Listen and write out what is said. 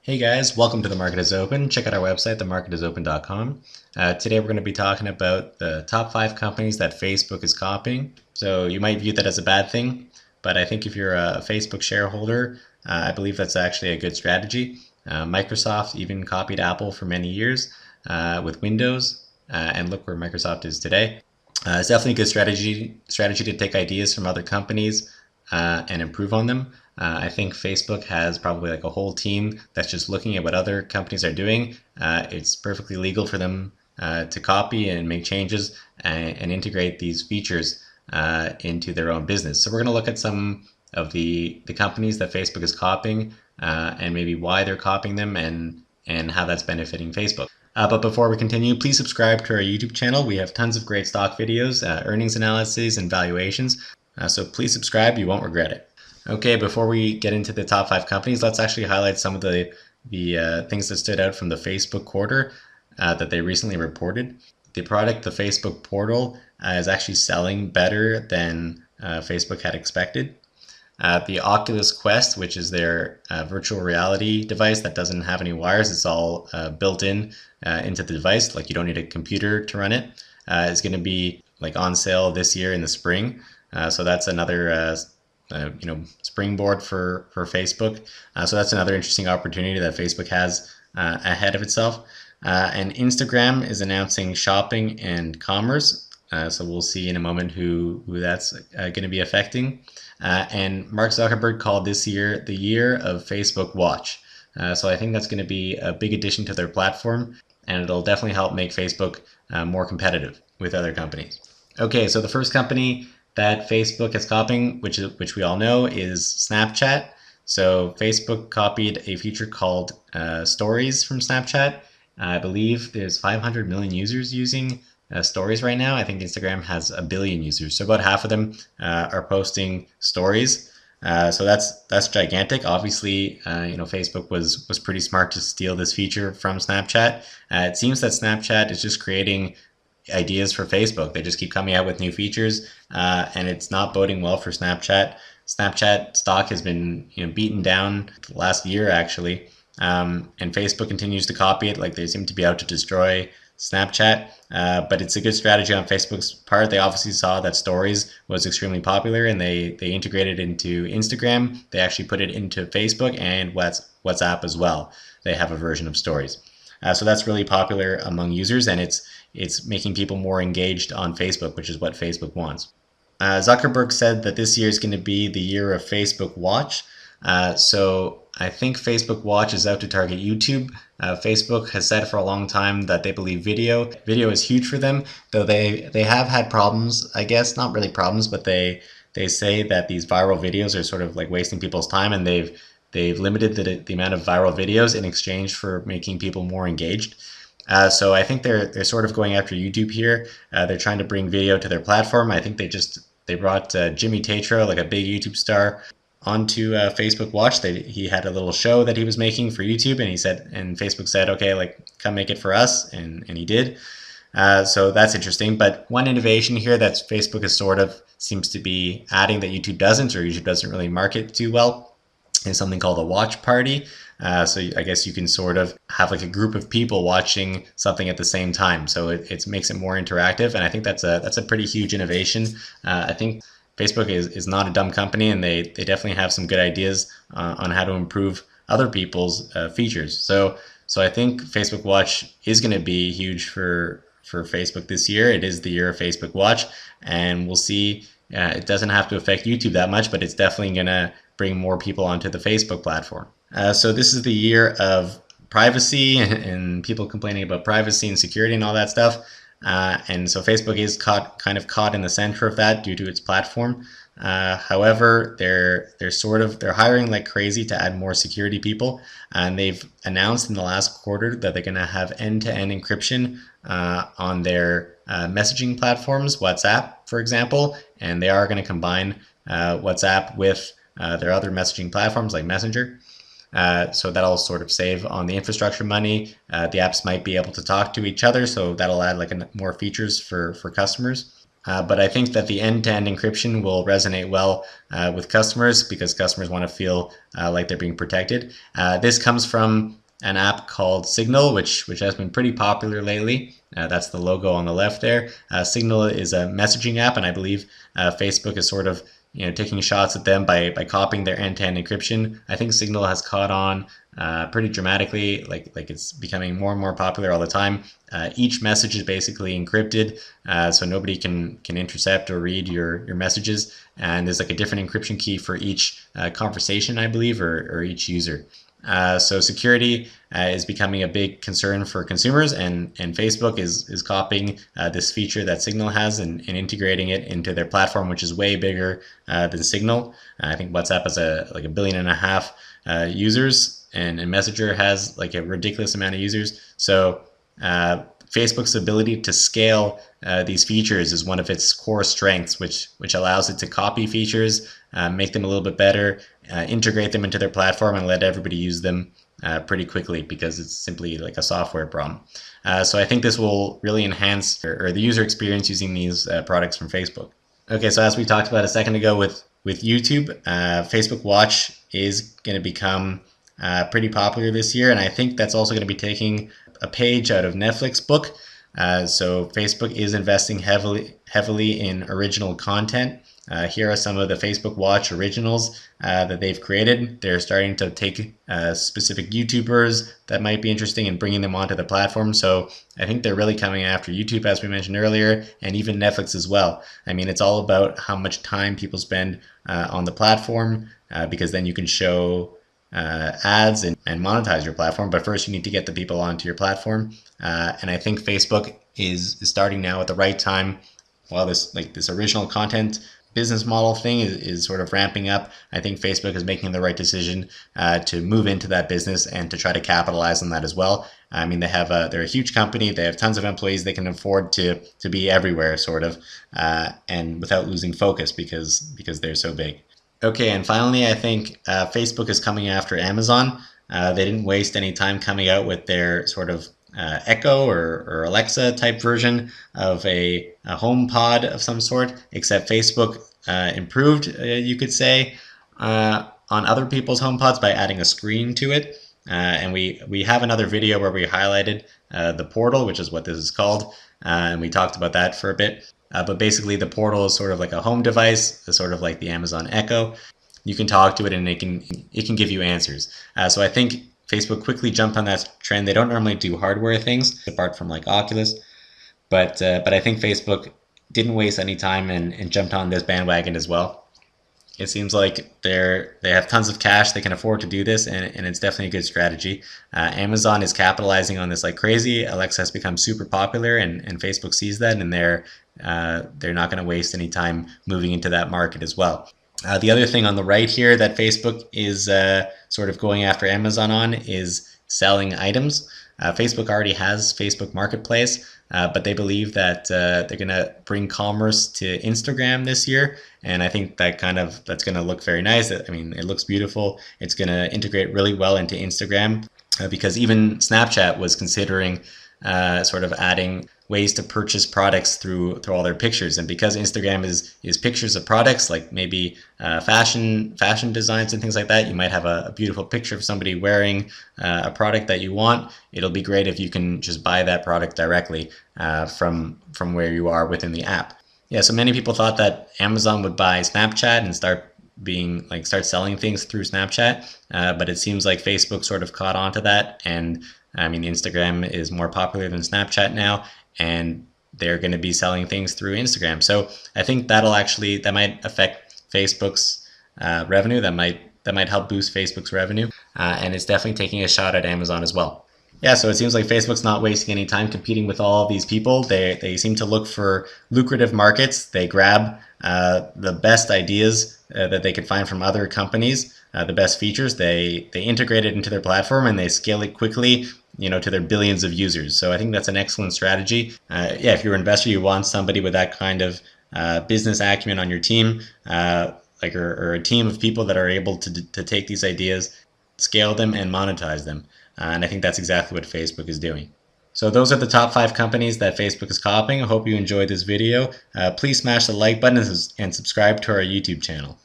Hey guys, welcome to The Market is Open. Check out our website, themarketisopen.com. Today we're going to be talking about the top 5 companies that Facebook is copying. So you might view that as a bad thing, but I think if you're a Facebook shareholder, I believe that's actually a good strategy. Microsoft even copied Apple for many years with Windows, and look where Microsoft is today. It's definitely a good strategy to take ideas from other companies and improve on them. I think Facebook has probably like a whole team that's just looking at what other companies are doing. It's perfectly legal for them to copy and make changes and integrate these features into their own business. So we're going to look at some of the companies that Facebook is copying and maybe why they're copying them and how that's benefiting Facebook. But before we continue, please subscribe to our YouTube channel. We have tons of great stock videos, earnings analyses, and valuations. So please subscribe, you won't regret it. Okay, before we get into the top 5 companies, let's actually highlight some of the things that stood out from the Facebook quarter that they recently reported. The product, the Facebook portal, is actually selling better than Facebook had expected. The Oculus Quest, which is their virtual reality device that doesn't have any wires, it's all built in into the device, like you don't need a computer to run it, is going to be like on sale this year in the spring. So that's another springboard for Facebook. So that's another interesting opportunity that Facebook has ahead of itself. And Instagram is announcing shopping and commerce. So we'll see in a moment who that's going to be affecting. And Mark Zuckerberg called this year the year of Facebook Watch. So I think that's going to be a big addition to their platform, and it'll definitely help make Facebook more competitive with other companies. Okay, so the first company that Facebook is copying, which we all know, is Snapchat. So Facebook copied a feature called Stories from Snapchat. I believe there's 500 million users using Stories right now. I think Instagram has 1 billion users, so about half of them are posting Stories. So that's gigantic. Obviously, Facebook was pretty smart to steal this feature from Snapchat. It seems that Snapchat is just creating ideas for Facebook. They just keep coming out with new features, and it's not boding well for Snapchat. Snapchat stock has been beaten down the last year actually, and Facebook continues to copy it. Like they seem to be out to destroy Snapchat, but it's a good strategy on Facebook's part. They obviously saw that Stories was extremely popular, and they integrated into Instagram. They actually put it into Facebook and WhatsApp as well. They have a version of Stories. So that's really popular among users, and it's making people more engaged on Facebook, which is what Facebook wants. Zuckerberg said that this year is going to be the year of Facebook Watch. So I think Facebook Watch is out to target YouTube. Facebook has said for a long time that they believe video is huge for them, though they have had problems, I guess, not really problems, but they say that these viral videos are sort of like wasting people's time, and they've limited the amount of viral videos in exchange for making people more engaged. So I think they're sort of going after YouTube here. They're trying to bring video to their platform. I think they brought Jimmy Tatro, like a big YouTube star, onto Facebook Watch. He had a little show that he was making for YouTube, and Facebook said, okay, like come make it for us, and he did. So that's interesting. But one innovation here that Facebook is sort of seems to be adding that YouTube doesn't, or YouTube doesn't really market too well, is something called a watch party. So I guess you can sort of have like a group of people watching something at the same time. So it makes it more interactive, and I think that's a pretty huge innovation. I think Facebook is not a dumb company, and they definitely have some good ideas on how to improve other people's features. So I think Facebook Watch is going to be huge for Facebook this year. It is the year of Facebook Watch, and we'll see. It doesn't have to affect YouTube that much, but it's definitely going to bring more people onto the Facebook platform. So this is the year of privacy and people complaining about privacy and security and all that stuff. And so Facebook is kind of caught in the center of that due to its platform. However, they're hiring like crazy to add more security people, and they've announced in the last quarter that they're going to have end-to-end encryption on their messaging platforms, WhatsApp, for example, and they are going to combine WhatsApp with their other messaging platforms like Messenger. So that'll sort of save on the infrastructure money. The apps might be able to talk to each other, so that'll add like more features for customers. But I think that the end-to-end encryption will resonate well with customers because customers want to feel like they're being protected. This comes from an app called Signal, which has been pretty popular lately. That's the logo on the left there. Signal is a messaging app, and I believe Facebook is sort of taking shots at them by copying their end-to-end encryption. I think Signal has caught on pretty dramatically, like it's becoming more and more popular all the time. Each message is basically encrypted, so nobody can intercept or read your messages, and there's like a different encryption key for each conversation, I believe, or each user. So security is becoming a big concern for consumers, and Facebook is copying this feature that Signal has and integrating it into their platform, which is way bigger than Signal. I think WhatsApp has like 1.5 billion users, and Messenger has like a ridiculous amount of users. So Facebook's ability to scale these features is one of its core strengths, which allows it to copy features, make them a little bit better, integrate them into their platform, and let everybody use them pretty quickly because it's simply like a software problem. So I think this will really enhance or the user experience using these products from Facebook. Okay, so as we talked about a second ago with YouTube, Facebook Watch is going to become pretty popular this year, and I think that's also going to be taking a page out of Netflix book. So Facebook is investing heavily in original content. Here are some of the Facebook Watch originals that they've created. They're starting to take specific YouTubers that might be interesting and bringing them onto the platform. So I think they're really coming after YouTube, as we mentioned earlier, and even Netflix as well. I mean, it's all about how much time people spend on the platform, because then you can show ads and monetize your platform. But first you need to get the people onto your platform. And I think Facebook is starting now at the right time while this original content business model thing is sort of ramping up. I think Facebook is making the right decision to move into that business and to try to capitalize on that as well. I mean, they're a huge company. They have tons of employees. They can afford to be everywhere, sort of, and without losing focus because they're so big. Okay, and finally, I think Facebook is coming after Amazon. They didn't waste any time coming out with their sort of Echo or Alexa type version of a HomePod of some sort, except Facebook improved, you could say, on other people's HomePods by adding a screen to it. And we have another video where we highlighted the Portal, which is what this is called, and we talked about that for a bit. But basically the Portal is sort of like a home device, sort of like the Amazon Echo. You can talk to it and it can give you answers. So I think Facebook quickly jumped on that trend. They don't normally do hardware things apart from like Oculus, but I think Facebook didn't waste any time and jumped on this bandwagon as well. It seems like they have tons of cash. They can afford to do this, and it's definitely a good strategy. Amazon is capitalizing on this like crazy. Alexa has become super popular, and Facebook sees that, and they're not going to waste any time moving into that market as well. The other thing on the right here that Facebook is sort of going after Amazon on is selling items. Facebook already has Facebook Marketplace, but they believe that they're going to bring commerce to Instagram this year, and I think that's going to look very nice. I mean, it looks beautiful. It's going to integrate really well into Instagram, because even Snapchat was considering sort of adding ways to purchase products through all their pictures. And because Instagram is pictures of products, like maybe fashion designs and things like that, you might have a beautiful picture of somebody wearing a product that you want. It'll be great if you can just buy that product directly from where you are within the app. Yeah, so many people thought that Amazon would buy Snapchat and start selling things through Snapchat, but it seems like Facebook sort of caught on to that, and I mean, Instagram is more popular than Snapchat now, and they're going to be selling things through Instagram. So I think that might affect Facebook's revenue. That might help boost Facebook's revenue, and it's definitely taking a shot at Amazon as well. Yeah, so it seems like Facebook's not wasting any time competing with all of these people. They seem to look for lucrative markets. They grab the best ideas that they could find from other companies, the best features. They integrate it into their platform and they scale it quickly, to their billions of users. So I think that's an excellent strategy. Yeah, if you're an investor, you want somebody with that kind of business acumen on your team, or a team of people that are able to take these ideas, scale them, and monetize them. And I think that's exactly what Facebook is doing. So those are the top 5 companies that Facebook is copying. I hope you enjoyed this video. Please smash the like button and subscribe to our YouTube channel.